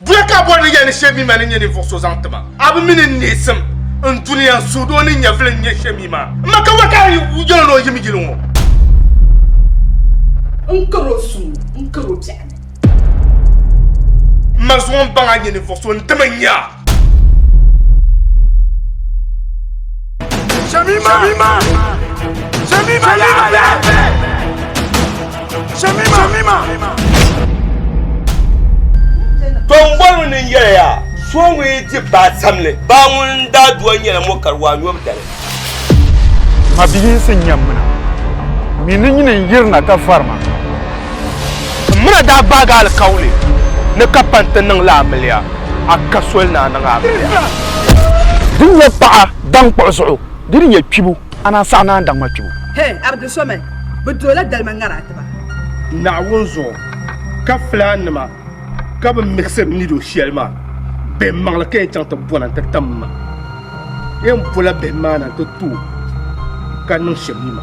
Dweka bwana yani shemi ma ni foso zantama. Abi mini nisem ntuniya sudo ni nyafle nye shemi ma. Maka waka ujolo no yimi gilongo. Nkoro tiane. Mazon banga ni foso ntemenya. Shamima. Tongwalo ni ya songo yiti ba samle ba mun da duwan yana mo karwa nyob dare mabiyin sun yamma minin yin yirna ka farma muna da ba ga alkawle ne kapanta nan la amliya akasol na nan amliya din ya pa dan qoso din ya kibu ana sana dan ma kibu Hey, Abdul Somé, bedola dal mangara taba. Na wonzo ka flanma ka ba mixer ni do shelma be mangla ke chanta bona ta tamma yem pola be mana to tu ka no shemi ma